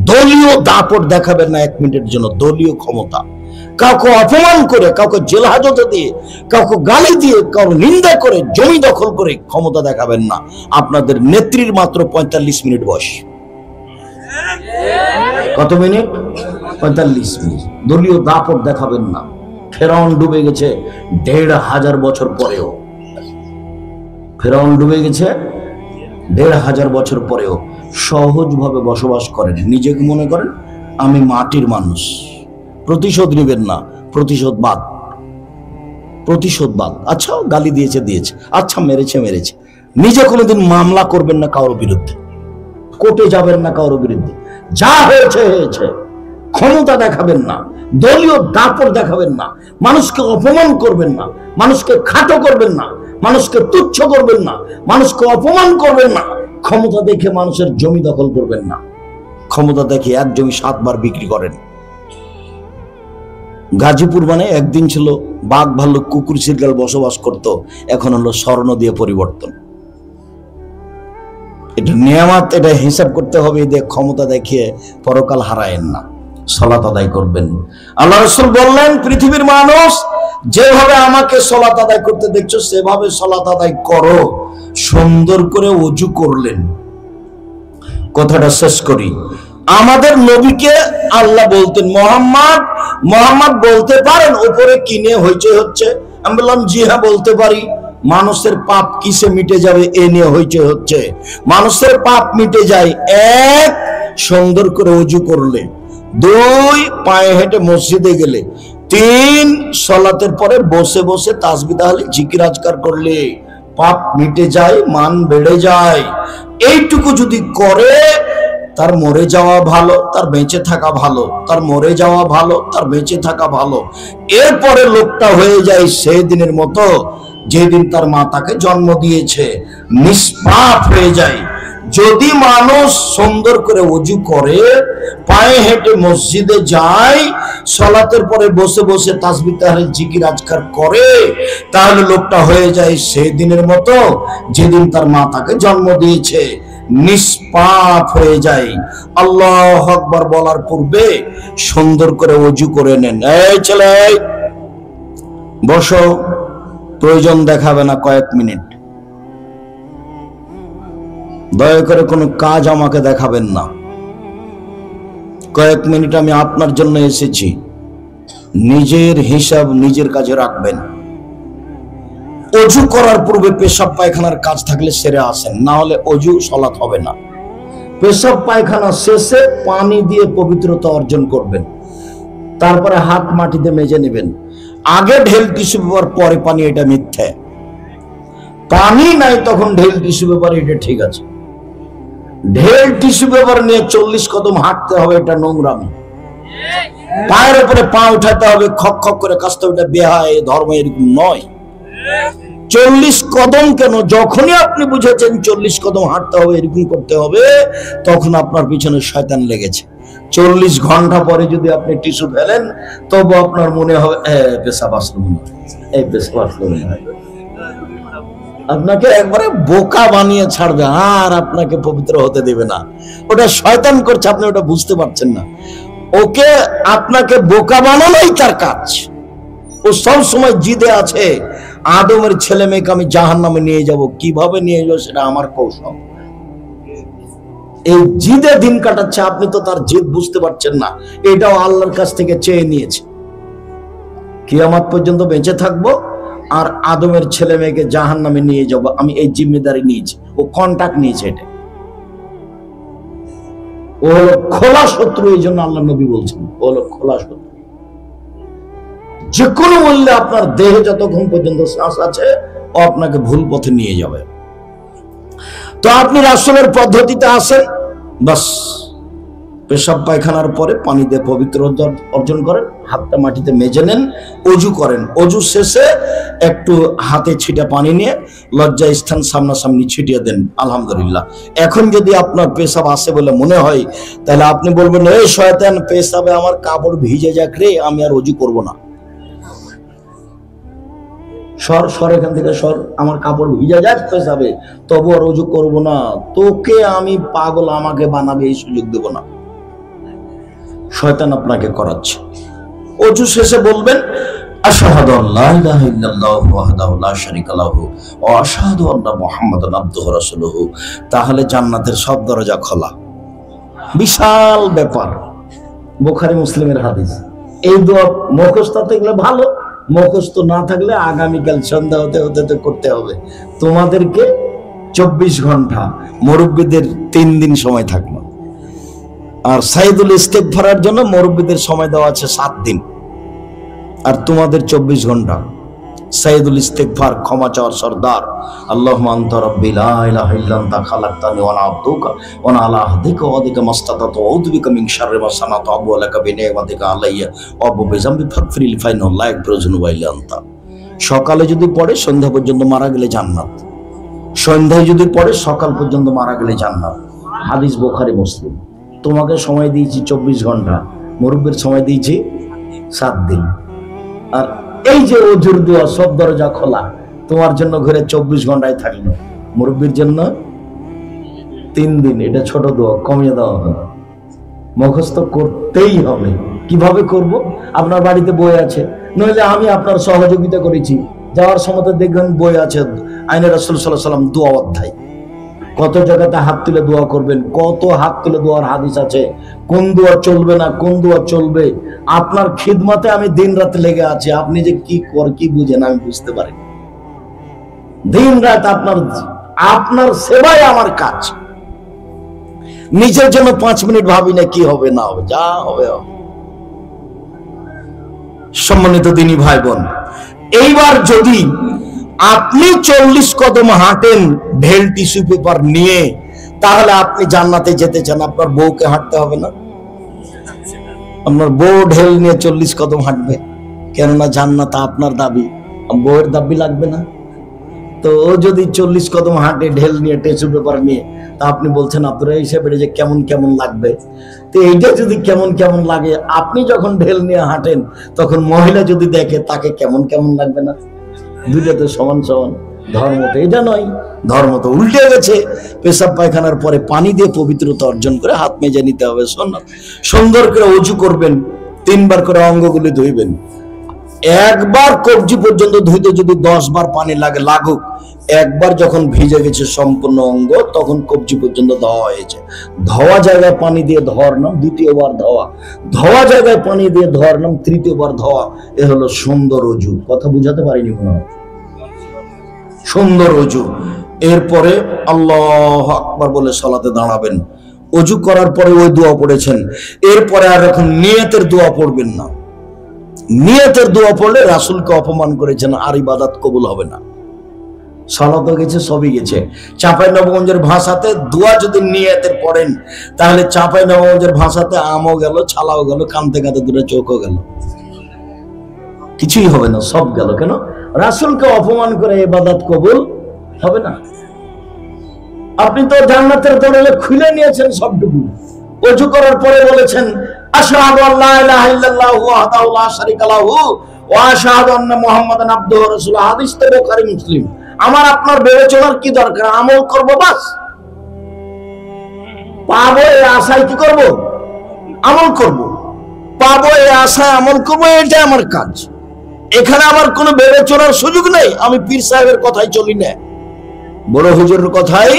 দলীয় দাপট দেখাবেন না 1 মিনিটের জন্য। দলীয় ক্ষমতা, কাউকে অপমান করে, কাউকে জেল হাজতে দিয়ে, কাউকে গালি দিয়ে, কাউকে নিন্দা করে, জমি দখল করে ক্ষমতা দেখাবেন না। আপনাদের নেত্রীর মাত্র 45 মিনিট বয়স। কত মিনিট? 45 মিনিট। দলীয় দাপট দেখাবেন না। ফেরাউন ডুবে গেছে 1500 বছর পরেও। ফেরাউন ডুবে গেছে 1500 বছর পরেও সহজভাবে বসবাস করেন। নিজেকে মনে করেন আমি মাটির মানুষ। প্রতিশোধ নেবেন না, প্রতিশোধবাদ। প্রতিশোধবাদ। আচ্ছা গালি দিয়েছে দিয়েছে, আচ্ছা মেরেছে মেরেছে। নিজে কোনোদিন মামলা করবেন না কারোর বিরুদ্ধে, কোর্টে যাবেন না কারোর বিরুদ্ধে। যা হয়েছে হয়েছে। ক্ষমতা দেখাবেন না, দলীয় দাপট দেখাবেন না, মানুষকে অপমান করবেন না, মানুষকে খাটো করবেন না, মানুষকে তুচ্ছ করবেন না, মানুষকে অপমান করবেন না। ক্ষমতা দেখে মানুষের জমি দখল করবেন না। ক্ষমতা দেখে 1 জমি 7 বার বিক্রি করেন। গাজীপুর মানে একদিন ছিল বাঘ ভাল্লুক কুকুর শিরগাল বসবাস করত, এখন হলো স্বর্ণ দিয়ে পরিবর্তন। এটা নিয়ামত, এটা হিসাব করতে হবে। এদের ক্ষমতা দেখিয়ে পরকাল হারায়েন না, সালাত আদায় করবেন। আল্লাহ রাসূল বললেন, পৃথিবীর মানুষ যেভাবে আমাকে সালাত আদায় করতে দেখছো সেভাবে সালাত আদায় করো। সুন্দর করে ওযু করলেন। কথাটা শেষ করি। আমাদের নবীকে আল্লাহ বলতেন মোহাম্মদ বলতে পারেন উপরে কিনে হইচই হচ্ছে? আমি বললাম জি হ্যাঁ বলতে পারি। মানুষের পাপ কিসে মিটে যাবে এ নিয়ে হইচই হচ্ছে। মানুষের পাপ মিটে যায় 1 সুন্দর করে ওযু করলে, 2 পায়ে হেঁটে মসজিদে গেলে, 3 সালাতের পরে বসে বসে তাসবিহ তাহলিল জিকির আজকার করলে পাপ মিটে যায়, মান বেড়ে যায়। এইটুকু যদি করে তার মরে যাওয়া ভালো, তার বেঁচে থাকা ভালো, তার মরে যাওয়া ভালো, তার বেঁচে থাকা ভালো। এরপরে লোকটা হয়ে যায় সেই দিনের মতো যেদিন তার মা তাকে জন্ম দিয়েছে, নিষ্পাপ হয়ে যায়। যদি মানুষ সুন্দর করে ওযু করে, পায়ে হেঁটে মসজিদে যায়, সালাতের পরে বসে বসে তাসবিহ তাহলিল জিকির আজকার করে, তাহলে লোকটা হয়ে যায় সেই দিনের মতো যেদিন তার মা তাকে জন্ম দিয়েছে, নিষ্পাপ হয়ে যায়। আল্লাহু আকবার বলার পূর্বে সুন্দর করে ওযু করে নেন। এই ছেলে বসো, প্রয়োজন দেখাবে না কয়েক মিনিট। দয়া করে কোনো কাজ আমাকে দেখাবেন না। কয়েক মিনিট আমি আপনার জন্য এসেছি। নিজের হিসাব নিজের কাছে রাখবেন। ওযু করার পূর্বে পেশাব পায়খানার কাজ থাকলে সেরে আসেন, না হলে ওযু সালাত হবে না। পেশাব পায়খানা শেষে পানি দিয়ে পবিত্রতা অর্জন করবেন, তারপরে হাত মাটিতে মেজে নেবেন। আগে ঢেল টিস্যু পেপার পরে পানি, এটা মিথ্যা। পানি নাই তখন ঢেল টিস্যু পেপার, এটা ঠিক আছে। ঢেল টিস্যু পেপার নিয়ে 40 কদম হাঁটতে হবে, এটা নোংরামি। পায়ের উপরে পা উঠাতে হবে, খক খক করে কাশতে হবে, এটা বেহায়া। ধর্ম এরকম নয়। 40 কদম কেন? যখনই আপনি বুঝেছেন 40 কদম হাঁটতে হবে, এরকম করতে হবে, তখন আপনার পিছনে শয়তান লেগেছে। 40 ঘন্টা পরে যদি আপনি টিস্যু ফেলেন, তবু আপনার মনে হবে পেশাব আসলো মনে হয়, এই পেশাব আসলো মনে হয়। আপনাকে একবারে বোকা বানিয়ে ছাড়বে, আর আপনাকে পবিত্র হতে দেবে না। ওটা শয়তান করছে, আপনি ওটা বুঝতে পারছেন না। ওকে আপনাকে বোকা বানানোই তার কাজ। ও সব সময় জিদে আছে আদমের ছেলে মেয়েকে আমি জাহান্নামে নিয়ে যাব। কিভাবে নিয়ে যাবো সেটা আমার কৌশল। এই জিদে দিন কাটাচ্ছে, আপনি তো তার জিদ বুঝতে পারছেন না। এটাও আল্লাহর কাছ থেকে চেয়ে নিয়েছে, কিয়ামত পর্যন্ত বেঁচে থাকবো আর আদমের ছেলে মেয়েকে জাহান্নামে নিয়ে যাব, আমি এই জিম্মেদারি নিয়েছি। ও কন্ট্রাক্ট নিয়েছে। এটা ও হলো খোলা শত্রু। এই জন্য আল্লাহ নবী বলছেন ও হলো খোলা শত্রু। যে কোনো মূল্যে আপনার দেহে যতক্ষণ পর্যন্ত শ্বাস আছে ও আপনাকে ভুল পথে নিয়ে যাবে। তো আপনি রাসূলের পদ্ধতিতে আসেন, বাস পেশাব পায়খানার পরে পানি দিয়ে পবিত্রতা অর্জন করেন, হাতটা মাটিতে মেজে নেন, ওযু করেন। ওযু শেষে একটু হাতে ছিটা পানি নিয়ে লজ্জা স্থান সামনাসামনি ছিটিয়ে দেন। আলহামদুলিল্লাহ। এখন যদি আপনার পেশাব আসে বলে মনে হয়, তাহলে আপনি বলবেন, এই শয়তান, পেশাবে আমার কাপড় ভিজে যাক রে, আমি আর ওযু করব না। সর এখান থেকে সর, আমার কাপড় ভিজে যাক পেশাবে, তবু আর ওযু করব না। তোকে আমি পাগল, আমাকে বানাবে এই সুযোগ দেব না। শয়তান আপনাকে করাচ্ছে। অজু শেষে বলবেন আশহাদু আল্লা ইলাহা ইল্লাল্লাহু ওয়াহদাহু লা শারীকা লাহু ওয়া আশহাদু আন্না মুহাম্মাদান আবদুহু ওয়া রাসূলুহু। তাহলে জান্নাতের সব দরজা খোলা। বিশাল ব্যাপার, বুখারী মুসলিমের হাদিস। এই দোয়া মুখস্থ থাকলে ভালো, মুখস্থ না থাকলে আগামীকাল সন্ধ্যা হতে হতে করতে হবে। তোমাদেরকে 24 ঘন্টা, মুরব্বীদের 3 দিন সময় থাকলো। আর সাইদুল ইস্তেগফারের জন্য মুরব্বীদের সময় দেওয়া আছে 7 দিন, আর তোমাদের 24 ঘন্টা। সাইদুল ইস্তেগফার, ক্ষমা চাওয়ার সর্দার। আল্লাহুম্মা আনতা রাব্বি লা ইলাহা ইল্লা আনতা খালাকতানি ওয়া আনা আবদুকা ওয়া আনা আলা আহদিকা ওয়া ওয়াদিকা মাসতাতাতু ওয়া আউযু বিকা মিন শাররি মা সানাতু আবু লাকা বিনি'মাতিকা আলাইয়া ওয়া আবু বিযামবি ফাগফিরলি ফা ইন্নাহু লা ইয়াগফিরু যুনুবা ইল্লা আনতা। সকালে যদি পড়ে সন্ধ্যা পর্যন্ত মারা গেলে জান্নাত, সন্ধ্যায় যদি পড়ে সকাল পর্যন্ত মারা গেলে জান্নাত। হাদিস বুখারী মুসলিম। তোমাকে সময় দিয়েছি 24 ঘন্টা, মুরব্বির সময় দিয়েছি 7 দিন। আর এই যে ওজুর দোয়া, সব দরজা খোলা, তোমার জন্য ঘরে 24 ঘন্টায় থাকলো, মুরব্বির জন্য 3 দিন। এটা ছোট দোয়া, কমিয়ে দেওয়া হবে, মুখস্থ করতেই হবে। কিভাবে করব? আপনার বাড়িতে বই আছে, নইলে আমি আপনার সহযোগিতা করেছি, যাওয়ার সময় দেখবেন বই আছে, আইনে রাসূল সাল্লাল্লাহু আলাইহি ওয়াসাল্লাম দোয়া অধ্যায়। কত জায়গাতে হাত তুলে দোয়া করবেন, কত হাত তুলে দোয়ার হাদিস আছে, কোন দোয়া চলবে না, কোন দোয়া চলবে। আপনার খিদমতে আমি দিন রাত লেগে আছি, আপনি যে কি বুঝেন আমি বুঝতে পারি। দিন রাত আপনার সেবায় আমার কাজ। নিজের জন্য 5 মিনিট ভাবি না কি হবে না হবে, যা হবে হবে। সম্মানিত দিনী ভাই বোন, এইবার যদি আপনি 40 কদম হাঁটেন ঢেল টিস্যু পেপার নিয়ে, তাহলে আপনি জান্নাতে যেতে চান, আপনার বউকে হাঁটতে হবে না? আপনার বউ ঢেল নিয়ে 40 কদম হাঁটবে, কেননা জান্নাত আপনার দাবি, বউয়ের দাবি লাগবে না। তো ও যদি 40 কদম হাঁটে ঢেল নিয়ে, টিস্যু পেপার নিয়ে, তা আপনি বলছেন আপনারা হিসেবে যে কেমন কেমন লাগবে। তো এইটা যদি কেমন কেমন লাগে, আপনি যখন ঢেল নিয়ে হাঁটেন তখন মহিলা যদি দেখে, তাকে কেমন কেমন লাগবে না? দুইটা তো সমান সমান। ধর্ম তো এটা নয়, ধর্ম তো উল্টে গেছে। পেশাব পায়খানার পরে পানি দিয়ে পবিত্রতা অর্জন করে হাত মেজে নিতে হবে। সুন্দর করে অজু করবেন, 3 বার করে অঙ্গগুলি ধুইবেন। একবার কবজি পর্যন্ত ধুইতে যদি 10 বার পানি লাগে লাগুক, একবার যখন ভিজে গেছে সম্পূর্ণ অঙ্গ, তখন কবজি পর্যন্ত ধোয়া হয়েছে। ধোয়া জায়গায় পানি দিয়ে ধোয়ার নাম 2য় বার ধোয়া, ধোয়া জায়গায় পানি দিয়ে ধোয়ার নাম 3য় বার ধোয়া। এ হলো সুন্দর অজু। কথা বুঝাতে পারিনি মনে হয়? সুন্দর অজু। এরপরে আল্লাহু আকবার বলে সালাতে দাঁড়াবেন। অজু করার পরে ওই দোয়া পড়েছেন, এরপরে আর এখন নিয়তের দোয়া পড়বেন না। নিয়তের দোয়া পড়লে রাসূলকে অপমান করেছেন, আর ইবাদত কবুল হবে না। সালাতও গেছে, সবই গেছে। চাঁপাইনবাবগঞ্জের ভাষাতে দোয়া যদি নিয়তের পড়েন, তাহলে চাঁপাইনবাবগঞ্জের ভাষাতে আমও গেল, ছালাও গেল, কানতে কাঁদতে 2টা চোখও গেল, কিছুই হবে না, সব গেল। কেন? রাসূলকে অপমান করে ইবাদত কবুল হবে না। আপনি তো জান্নাতের দরজা খুলে নিয়েছেন সবটুকু। ওযু করার পরে বলেছেন আশহাদু আল্লা ইলাহা ইল্লাল্লাহু ওয়াহদাহু লা শারীকা লাহু ওয়া আশহাদু আন্না মুহাম্মাদান আবদুহু ওয়া রাসূলুহু। হাদিস তো বুখারী মুসলিম। আমার আপনার ভেবে চলার কি দরকার? আমল করব বাস, পাবো এই আশায় কি করব? আমল করব। পাবো এই আশায় আমল করব, এটা আমার কাজ। এখানে আমার কোনো ভেবে চলার সুযোগ নেই। আমি পীর সাহেবের কথাই চলি না, বড় হুজুরের কথাই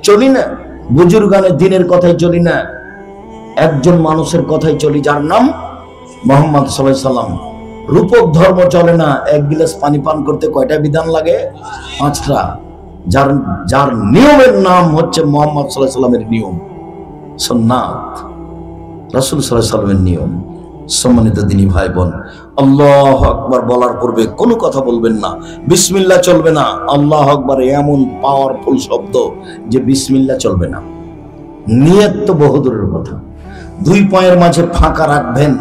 চলি না, বুজুর্গানের দিনের কথাই চলি না। একজন মানুষের কথাই চলি, যার নাম মুহাম্মদ সাল্লাল্লাহু আলাইহি সাল্লাম। রূপক ধর্ম চলে না। 1 গিলাস পানি পান করতে কয়টা বিধান লাগে? 5টা। যার নিয়মের নাম হচ্ছে মুহাম্মদ সাল্লাল্লাহু আলাইহি সাল্লামের নিয়ম, সুন্নাত, রাসূল সাল্লাল্লাহু আলাইহি সাল্লামের নিয়ম। সম্মানিত দিনী ভাই বোন, আল্লাহু আকবার বলার পূর্বে কোনো কথা বলবেন না, বিসমিল্লাহ চলবে না। আল্লাহু আকবার এমন পাওয়ারফুল শব্দ যে বিসমিল্লাহ চলবে না। নিয়ত তো বহুদূরের কথা। 2 পায়ের মাঝে ফাঁকা রাখবেন,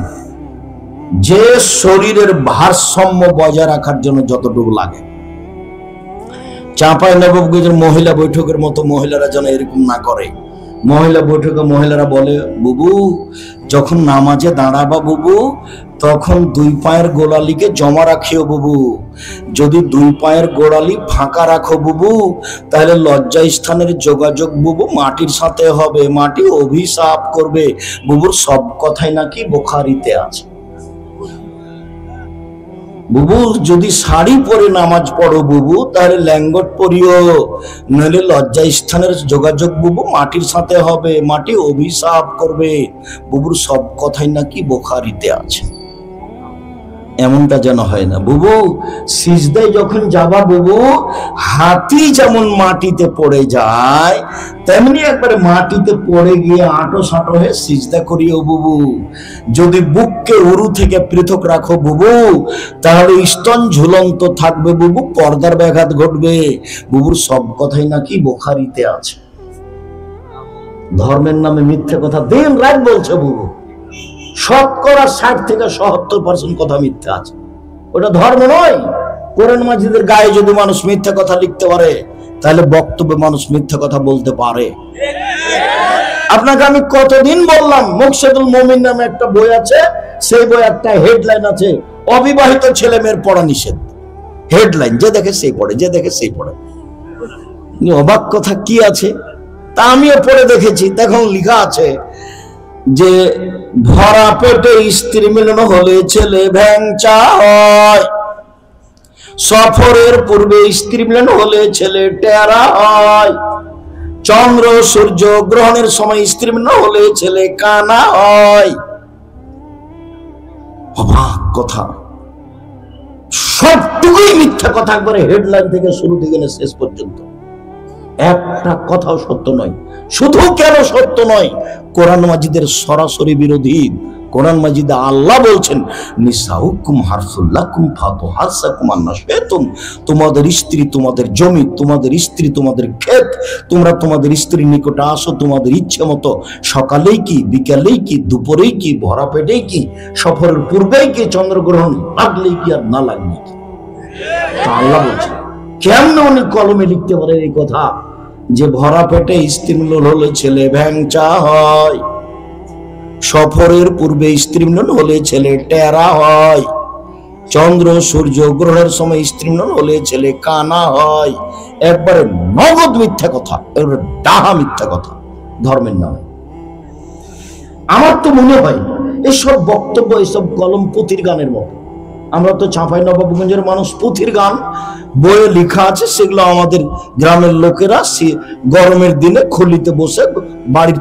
যে শরীরের ভারসাম্য বজায় রাখার জন্য যতটুকু লাগে। চাঁপাইনবাবগঞ্জের মহিলা বৈঠকের মতো মহিলারা যেন এরকম না করে। মহিলা বৈঠকে মহিলারা বলে, বুবু যখন নামাজে দাঁড়াবা বুবু, তখন দুই পায়ের গোড়ালিকে জমা রাখিও বুবু। যদি দুই পায়ের গোড়ালি ফাঁকা রাখো বুবু, তাহলে লজ্জা স্থানের যোগাযোগ বুবু মাটির সাথে হবে, মাটি অভিশাপ করবে। বুবুর সব কথাই নাকি বুখারীতে আছে। বুবু যদি শাড়ি পরে নামাজ পড়ো বুবু, তাহলে ল্যাঙ্গট পরিও, নইলে লজ্জা স্থানের যোগাযোগ বুবু মাটির সাথে হবে, মাটি অভিশাপ করবে। বুবুর সব কথাই নাকি বুখারীতে আছে। এমনটা যেন হয় না বুবু। সিজদায় যখন যাবা বুবু, হাতি যেমন মাটিতে পড়ে যায়, তেমনি একবারে মাটিতে পড়ে গিয়ে আঁটো সাঁটো হয়ে সিজদা করিও বুবু। যদি বুককে উরু থেকে পৃথক রাখো বুবু, তাহলে স্তন ঝুলন্ত থাকবে বুবু, পর্দার ব্যাঘাত ঘটবে। বুবুর সব কথাই নাকি বুখারীতে আছে। ধর্মের নামে মিথ্যে কথা দিন রাত বলছে বুবু। 60 থেকে 70% কথা মিথ্যা আছে। ওটা ধর্ম নয়। কোরআন মাজিদের গায়ে যদি মানুষ মিথ্যা কথা লিখতে পারে, তাহলে বক্তব্যে মানুষ মিথ্যা কথা বলতে পারে। আপনাকে আমি কতদিন বললাম, মুকশেদুল মুমিন নামে একটা বই আছে, সেই বই একটা হেডলাইন আছে, অবিবাহিত ছেলে মেয়ের পড়া নিষেধ। হেডলাইন, যে দেখে সেই পড়ে, যে দেখে সেই পড়ে। অবাক কথা কি আছে, তা আমিও পড়ে দেখেছি। তখন লেখা আছে যে ভরা পেটে স্ত্রী মিলন হলে ছেলে ভ্যাংচা হয়, সফরের পূর্বে স্ত্রী মিলন হলে ছেলে টেরা হয়, চন্দ্র সূর্য গ্রহণের সময় স্ত্রী মিলন হলে ছেলে কানা হয়। অবাক কথা, সবটুকুই মিথ্যা কথা, একবারে হেডলাইন থেকে শুরু থেকে শেষ পর্যন্ত একটা কথাও সত্য নয়। শুধু কেন সত্য নয়, কোরআন মাজিদের সরাসরি বিরোধী। কোরআন মাজিদে আল্লাহ বলছেন, নিসাউকুম হারসুল লাকুম ফাতু হারসাকুম আন্না শিতুম। তোমাদের স্ত্রী তোমাদের জমি, তোমাদের স্ত্রী তোমাদের ক্ষেত। তোমরা তোমাদের স্ত্রীর নিকটে আসো তোমাদের ইচ্ছে মতো, সকালেই কি, বিকালেই কি, দুপুরেই কি, ভরা পেটেই কি, সফরের পূর্বেই কি, চন্দ্রগ্রহণ লাগলেই কি আর না লাগলেই কি। আল্লাহ বলছেন, কেমন উনি কলমে লিখতে পারেন এই কথা যে ভরা পেটে স্ত্রী মিলন হলে ছেলে ভ্যাংচা হয়, সফরের পূর্বে স্ত্রী মিলন হলে ছেলে টেরা হয়, চন্দ্র সূর্য গ্রহণের সময় স্ত্রী মিলন হলে ছেলে কানা হয়। একবারে নগদ মিথ্যা কথা, একবারে ডাহা মিথ্যা কথা ধর্মের নামে। আমার তো মনে হয় এসব বক্তব্য, এসব কলম পুঁথির গানের মতো। আমরা তো চাঁপাইনবাবগঞ্জের মানুষ, পুঁথির গান বইয়ে লেখা আছে, সেগুলো আমাদের গ্রামের লোকেরা গরমের দিনে খুলিতে বসে বাড়ির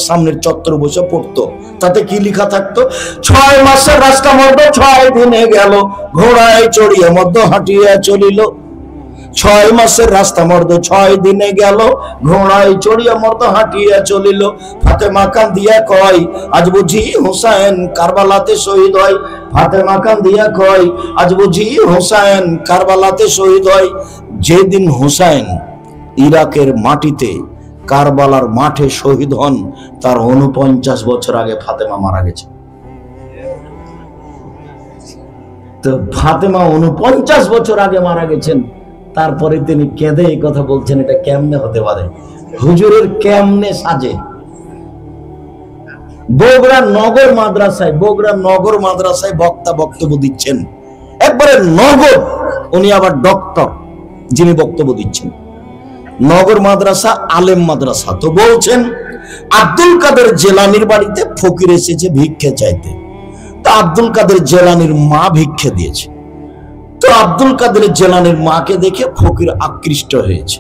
সামনের চত্বরে বসে পড়তো। তাতে কি লেখা থাকতো, 6 মাসের রাস্তা মধ্যে 6 দিনে গেল, ঘোড়ায় চড়িয়ে মধ্য হাঁটিয়া চলিল। 6 মাসের রাস্তা মর্দ 6 দিনে গেল, ঘোড়ায় চড়িয়া মর্দ হাঁটিয়া চলিল। ফাতেমা কান্দিয়া কয়, আজ বুঝি হুসাইন কারবালাতে শহীদ হয়। ফাতেমা কান্দিয়া কয়, আজ বুঝি হুসাইন কারবালাতে শহীদ হয়। যেদিন হুসাইন ইরাকের মাটিতে কারবালার মাঠে শহীদ হন, তার 49 বছর আগে ফাতেমা মারা গেছে। তো ফাতেমা 49 বছর আগে মারা গেছেন, তারপরে তিনি কেঁদে এই কথা বলছেন। এটা কেমনে হতে পারে? হুজুরের কেমনে সাজে? বগুড়া নগর মাদ্রাসায় বক্তা বক্তব্য দিচ্ছেন, একবারে নগর। উনি আবার ডক্টর যিনি বক্তব্য দিচ্ছেন। নগর মাদ্রাসা আলেম মাদ্রাসা। তো বলছেন, আব্দুল কাদের জেলানির বাড়িতে ফকির এসেছে ভিক্ষে চাইতে। তা আব্দুল কাদের জেলানির মা ভিক্ষে দিয়েছে। তো আব্দুল কাদের জেলানির মাকে দেখে ফকির আকৃষ্ট হয়েছে।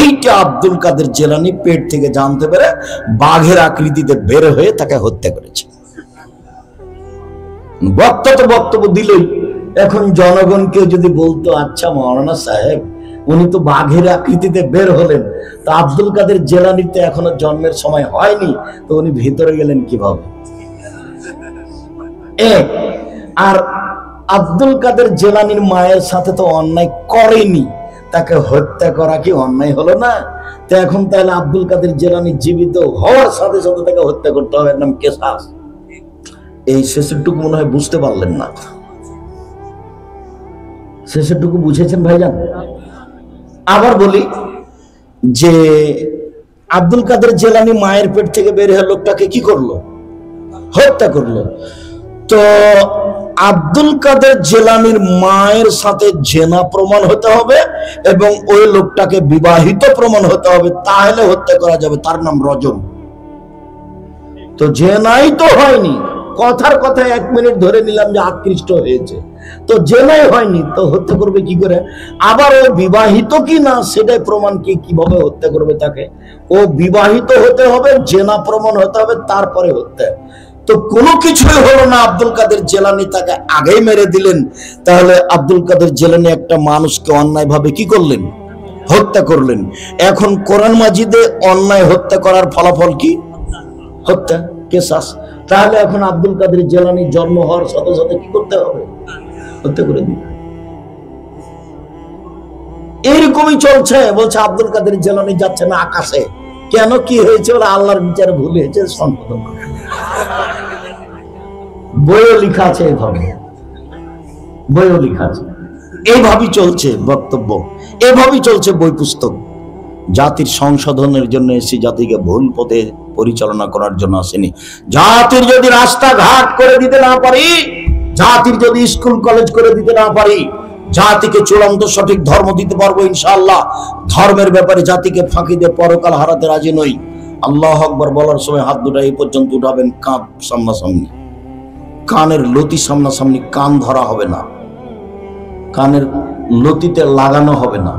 এইটা আব্দুল কাদের জেলানি পেট থেকে জানতে পেরে বাঘের আকৃতিতে বের হয়ে তাকে হত্যা করেছে। বক্তা তো বক্তব্য দিলই। এখন জনগণকে যদি বলতো, আচ্ছা মাওলানা সাহেব, উনি তো বাঘের আকৃতিতে বের হলেন, তো আব্দুল কাদের জেলানির তো এখনো জন্মের সময় হয়নি, তো উনি ভিতরে গেলেন কিভাবে? আর আব্দুল কাদের জেলানির মায়ের সাথে তো অন্যায় করেনি, তাকে হত্যা করা কি অন্যায় হলো না? তো এখন তাহলে আব্দুল কাদের জেলানি জীবিত হওয়ার সাথে সাথে তাকে হত্যা করতে হবে, নাম কেসাস। এই শেষেরটুকু মনে হয় বুঝতে পারলেন না। শেষেরটুকু বুঝেছেন ভাইজান? আবার বলি যে আব্দুল কাদের জেলানি মায়ের পেট থেকে বের হয়ে লোকটাকে কি করলো? হত্যা করলো। তো আব্দুল কাদের জেলানির মায়ের সাথে জেনা প্রমাণ হতে হবে এবং ওই লোকটাকে বিবাহিত প্রমাণ হতে হবে, তাহলে হত্যা করা যাবে। তার নাম রজম। তো জেনাই তো হয়নি, কথার কথায় 1 মিনিট ধরে নিলাম যে আকৃষ্ট হয়েছে, তো জেনাই হয়নি, তো হত্যা করবে কি করে? আবার ও বিবাহিত কি না সেটাই প্রমাণ কি, কিভাবে হত্যা করবে তাকে? ও বিবাহিত হতে হবে, জেনা প্রমাণ হতে হবে, তারপরে হত্যা। তো কোনো কিছুই হলো না, আব্দুল কাদের জেলানি তাকে আগেই মেরে দিলেন। তাহলে আব্দুল কাদের জেলানি একটা মানুষকে অন্যায় ভাবে কি করলেন? হত্যা করলেন। এখন কোরআন মাজিদে অন্যায় হত্যা করার ফলাফল কি? হত্যা, কেসাস। তাহলে এখন আব্দুল কাদের জেলানি জন্ম হওয়ার সাথে সাথে কি করতে হবে? হত্যা করে দিন। এইরকমই চলছে। বলছে আব্দুল কাদের জেলানি যাচ্ছে না আকাশে, কেন? কি হয়েছে? বলে আল্লাহর বিচারে ভুল হয়েছে, সংশোধন। বইও লেখা আছে এইভাবে, বইও লেখা আছে। এইভাবেই চলছে বক্তব্য, এভাবেই চলছে বই পুস্তক। জাতির সংশোধনের জন্য এসে, জাতিকে ভুল পথে পরিচালনা করার জন্য আসেনি। জাতির যদি রাস্তাঘাট করে দিতে না পারি, জাতির যদি স্কুল কলেজ করে দিতে না পারি, জাতিকে চূড়ান্ত সঠিক ধর্ম দিতে পারবো ইনশাআল্লাহ। ধর্মের ব্যাপারে জাতিকে ফাঁকি দিয়ে পরকাল হারাতে রাজি নই। আল্লাহু আকবার বলার সময় হাত দুটো এই পর্যন্ত উঠাবেন, কাঁধ সামনাসামনি, কানের লতি সামনাসামনি, কান ধরা হবে না, কানের লতিতে লাগানো হবে না,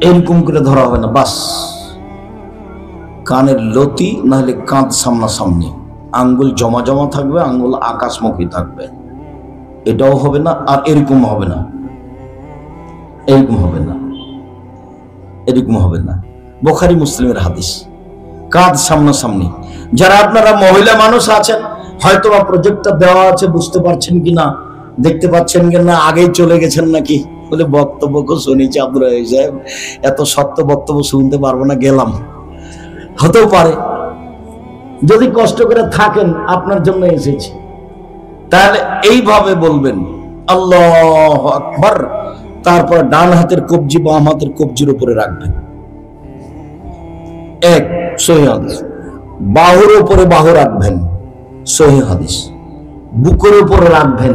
এরকম করে ধরা হবে না, বাস কানের লতি না হলে কাঁধ সামনাসামনি, আঙ্গুল জমা জমা থাকবে, আঙ্গুল আকাশমুখী থাকবে, এটাও হবে না। আর এরকম হবে না, এরকম হবে না, এরকম হবে না। বুখারী মুসলিমের হাদিস, কাঁধ সামনাসামনি। যারা আপনারা মহিলা মানুষ আছেন, হয়তো বা প্রজেক্টটা দেওয়া আছে, বুঝতে পারছেন কিনা, দেখতে পাচ্ছেন কিনা, আগেই চলে গেছেন নাকি? বলে বক্তব্য শুনেছি আব্দুর রাহিম সাহেব, এত সত্য বক্তব্য শুনতে পারবো না, গেলাম। হতেও পারে, যদি কষ্ট করে থাকেন, আপনার জন্য এসেছি। তাহলে এইভাবে বলবেন আল্লাহু আকবার, তারপর ডান হাতের কবজি বাম হাতের কবজির উপরে রাখবেন। এক সহিহ হাদিস। বাহুর উপরে বাহু রাখবেন, সহিহ হাদিস। বুকের উপরে রাখবেন,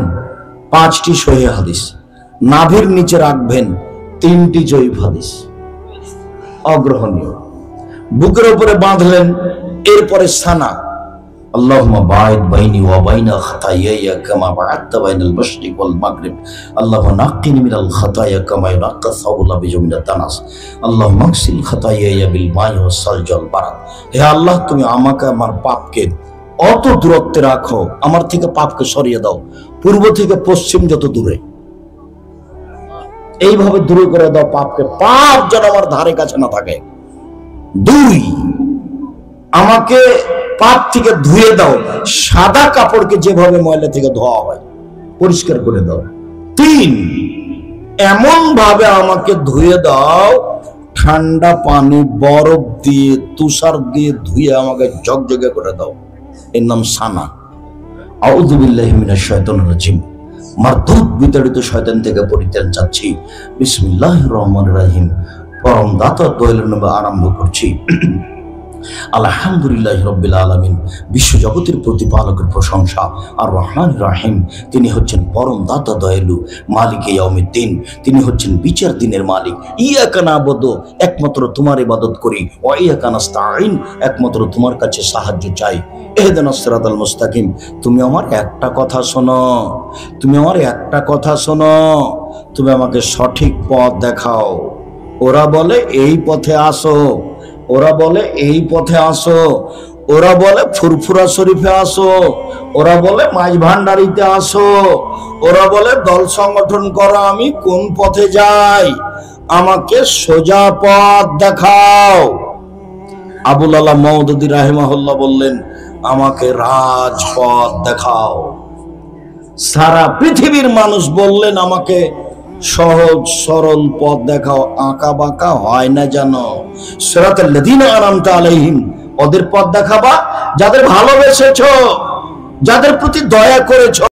5টি সহিহ হাদিস। নাভির নিচে রাখবেন, 3টি জয়ীফ হাদিস, অগ্রহণীয়। বুকের উপরে বাঁধলেন, এরপরে সানা, আল্লাহুম্মা বা'id বাইনি ওয়া বাইনা খাতায়ায়া কামা বা'adta বাইনাল মাশরিক ওয়াল মাগরিব, আল্লাহুম্মা নাক্কিনি মিনাল খাতায়া কামা ইউনাক্কা সাওবুল আবিজু মিনাত তানাস, আল্লাহুম্মা আগসিল খাতায়ায়া বিল মাই ওয়াস সালজি ওয়াল বারাদ। হে আল্লাহ, তুমি আমাকে আমার পাপকে অত দূরত্বে রাখো, আমার থেকে পাপকে সরিয়ে দাও, পূর্ব থেকে পশ্চিম যত দূরে, এইভাবে দূরে করে দাও পাপকে, পাপ যেন আমার ধারে কাছে না থাকে। 2, আমাকে পাপ থেকে ধুয়ে দাও, সাদা কাপড়কে যেভাবে ময়লা থেকে ধোয়া হয় পরিষ্কার করে দাও। 3, এমন ভাবে আমাকে ধুয়ে দাও, ঠান্ডা পানি বরফ দিয়ে তুষার দিয়ে ধুয়ে আমাকে ঝকঝকে করে দাও, এর নাম সানা। আউযু বিল্লাহি মিনাশ শাইতানির রাজিম। মারদুদ বিতাড়িত শয়তান থেকে পরিত্রাণ চাচ্ছি। বিসমিল্লাহির রহমানির রহিম। পরম দাতা দয়ালু নামে আরম্ভ করছি। আলহামদুলিল্লাহি রাব্বিল আলামিন। বিশ্বজগতের প্রতিপালকের প্রশংসা। আর রহমান রাহিম, তিনি হচ্ছেন পরম দাতা দয়ালু, মালিকে ইয়াউমিদ্দিন, তিনি হচ্ছেন বিচার দিনের মালিক। ইয়াকা না'বুদু, একমাত্র তোমার ইবাদত করি, ওয়া ইয়াকা নাস্তাঈন, একমাত্র তোমার কাছে সাহায্য চাই। ইহদিনাস সিরাতাল মুস্তাকিম, তুমি আমার একটা কথা শোনো, তুমি আমার একটা কথা শোনো, তুমি আমাকে সঠিক পথ দেখাও। ওরা বলে এই পথে আসো, ওরা বলে এই পথে আসো, ওরা বলে ফুরফুরা শরীফে আসো, ওরা বলে মাঝ ভান্ডারিতে আসো, ওরা বলে দল সংগঠন করো। আমি কোন পথে যাই? আমাকে সোজা পথ দেখাও। আবুল আলা মওদুদী রাহিমাহুল্লাহ বললেন, আমাকে রাজপথ দেখাও। সারা পৃথিবীর মানুষ বললেন, আমাকে সহজ সরল পথ দেখাও, আঁকা বাঁকা হয় না জানো। সিরাতাল লাযীনা আনআমতা আলাইহিম, ওদের পথ দেখাবা যাদের ভালোবেসেছো, যাদের প্রতি দয়া করেছো।